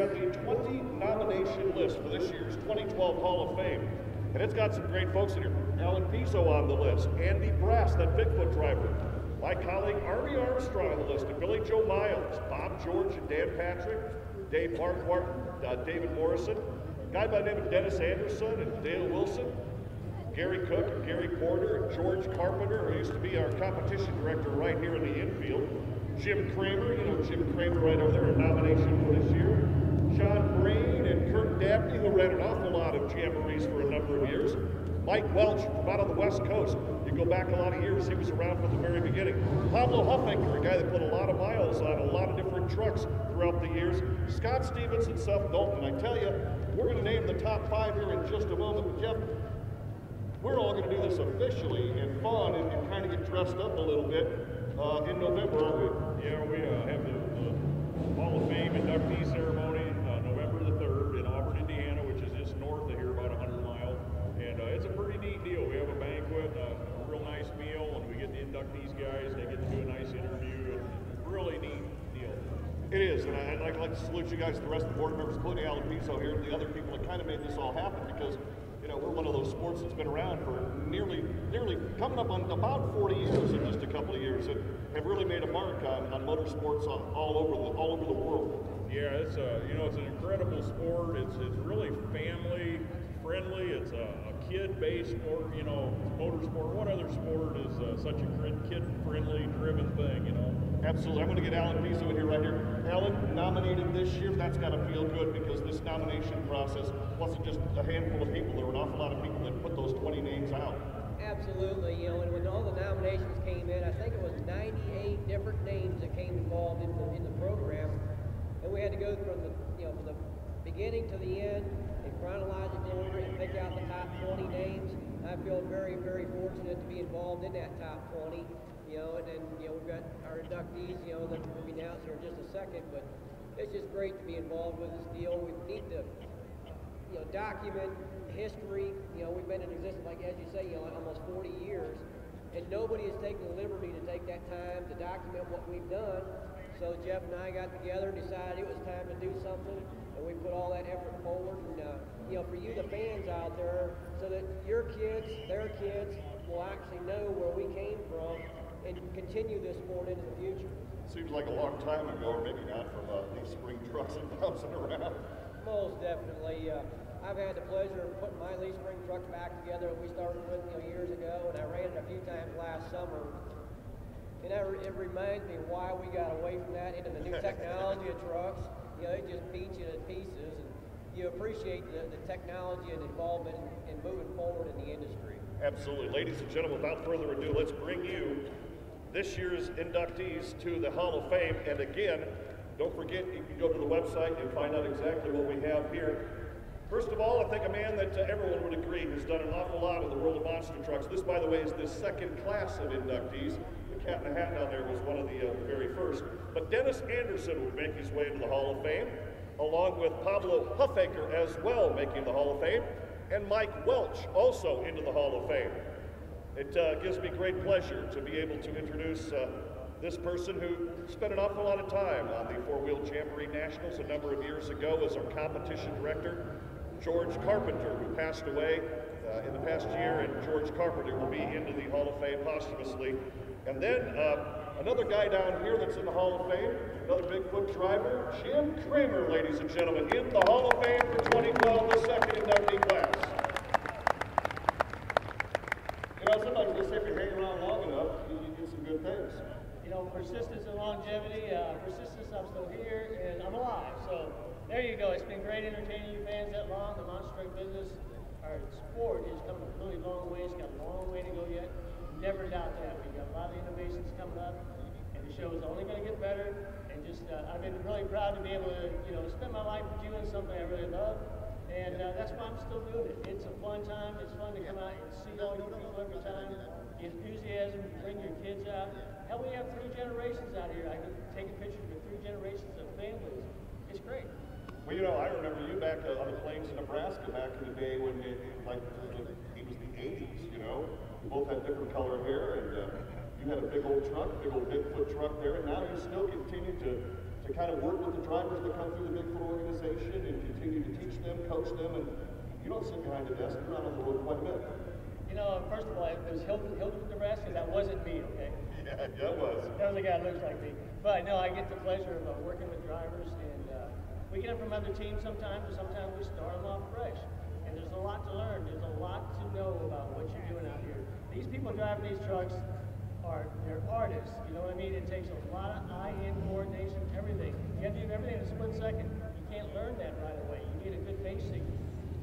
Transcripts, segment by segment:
at the 20 nomination list for this year's 2012 Hall of Fame. And it's got some great folks in here. Alan Piso on the list, Andy Brass, that Bigfoot driver. My colleague Arnie Armstrong on the list, and Billy Joe Miles, Bob George and Dan Patrick, Dave Marquardt, David Morrison, a guy by the name of Dennis Anderson and Dale Wilson, Gary Cook and Gary Porter, and George Carpenter, who used to be our competition director right here in the infield. Jim Kramer, you know Jim Kramer right over there, a nomination for this year. Sean Brain and Kurt Dabney, who ran an awful lot of jamborees for a number of years. Mike Welch from out on the West Coast. You go back a lot of years, he was around from the very beginning. Pablo Huffaker, a guy that put a lot of miles on a lot of different trucks throughout the years. Scott Stevens and Seth Dalton. I tell you, we're going to name the top 5 here in just a moment. But Jeff, we're all going to do this officially and fun and kind of get dressed up a little bit in November, aren't we? Yeah, we have the Hall of Fame inductee ceremony November the 3rd in Auburn, Indiana, which is just north of here, about 100 miles. And it's a pretty neat deal. We have a banquet, a real nice meal, and we get the inductees guys. They get to do a nice interview. Really neat deal. It is, and I'd like to salute you guys, the rest of the board members, including Alan Piso here, and the other people that kind of made this all happen, because you know, we're one of those sports that's been around for nearly coming up on about 40 years in just a couple of years, and have really made a mark on motorsports all over the world. Yeah, it's you know, it's an incredible sport. It's really family friendly. It's a kid-based sport. You know, motorsport. What other sport is such a kid-friendly, driven thing? You know. Absolutely. I'm going to get Alan Piso in here right here. Alan, nominated this year. That's got to feel good, because this nomination process wasn't just a handful of people. There were an awful lot of people that put those 20 names out. Absolutely. You know, and when all the nominations came in, I think it was 98 different names that came involved in the program, and we had to go from the beginning to the end in chronological order and pick out the top 20 names. I feel very, very fortunate to be involved in that top 20. You know, and then, you know, we've got our inductees, you know, that will be announced here in just a second, but it's just great to be involved with this deal. We need to, you know, document history. You know, we've been in existence, like as you say, you know, almost 40 years, and nobody has taken the liberty to take that time to document what we've done. So Jeff and I got together and decided it was time to do something, and we put all that effort forward. And, you know, for you, the fans out there, so that your kids, their kids, will actually know where we came from and continue this sport into the future. Seems like a long time ago, or maybe not, from these spring trucks and bouncing around. Most definitely. I've had the pleasure of putting my Lee Spring truck back together that we started with years ago, and I ran it a few times last summer. And it reminds me why we got away from that into the new technology of trucks. You know, it just beats you to pieces, and you appreciate the technology and involvement in moving forward in the industry. Absolutely. Ladies and gentlemen, without further ado, let's bring you this year's inductees to the Hall of Fame. And again, don't forget, you can go to the website and find out exactly what we have here. First of all, I think a man that everyone would agree has done an awful lot in the world of monster trucks. This, by the way, is the second class of inductees. The Cat in the Hat down there was one of the very first. But Dennis Anderson would make his way into the Hall of Fame, along with Pablo Huffaker as well making the Hall of Fame, and Mike Welch also into the Hall of Fame. It gives me great pleasure to be able to introduce this person who spent an awful lot of time on the four-wheel Jamboree Nationals a number of years ago as our competition director, George Carpenter, who passed away in the past year, and George Carpenter will be into the Hall of Fame posthumously. And then another guy down here that's in the Hall of Fame, another Bigfoot driver, Jim Kramer, ladies and gentlemen, in the Hall of Fame for 2012, the second inductee class. You know, sometimes they say if you hang around long enough, you do some good things. You know, persistence and longevity, persistence, I'm still here, and I'm alive. So there you go. It's been great entertaining you fans that long. The monster truck business, our sport, is coming a really long way. It's got a long way to go yet. Never doubt that. We've got a lot of innovations coming up, and the show is only going to get better. And just, I've been really proud to be able to, you know, spend my life doing something I really love. And that's why I'm still doing it. It's a fun time. It's fun to come out and see all you people every time. The enthusiasm, bring your kids out. Hell, we have 3 generations out here. I can take a picture with 3 generations of families. It's great. Well, you know, I remember you back on the plains in Nebraska back in the day when it was the 80s, you know. We both had different color hair, and you had a big old truck, big old Bigfoot truck there, and now you still continue to to kind of work with the drivers that come through the Bigfoot organization and continue to teach them, coach them, and you don't sit behind a desk, you're out on the road quite a bit. You know, first of all, it was Hilton, Nebraska. That wasn't me, okay? Yeah, it was. That was a guy that looks like me. But no, I get the pleasure of working with drivers, and we get them from other teams sometimes, and sometimes we start them off fresh. And there's a lot to learn. There's a lot to know about what you're doing out here. These people driving these trucks they're artists. You know what I mean? It takes a lot of eye-hand coordination, everything. You have to do everything in a split second. You can't learn that right away. You need a good basic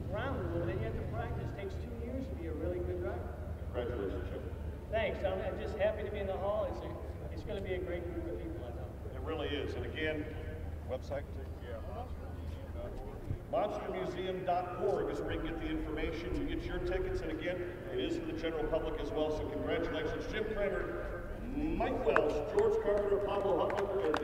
ground rule, then you have to practice. It takes 2 years to be a really good driver. Congratulations, Chip. Thanks. I'm just happy to be in the hall. It's going to be a great group of people, I know. It really is. And again, website? Yeah. MonsterMuseum.org is where you get the information. You get your tickets, and again, it is for the general public as well. So congratulations, Jim Kramer, Mike Welch, George Carpenter, Pablo, Huffaker, and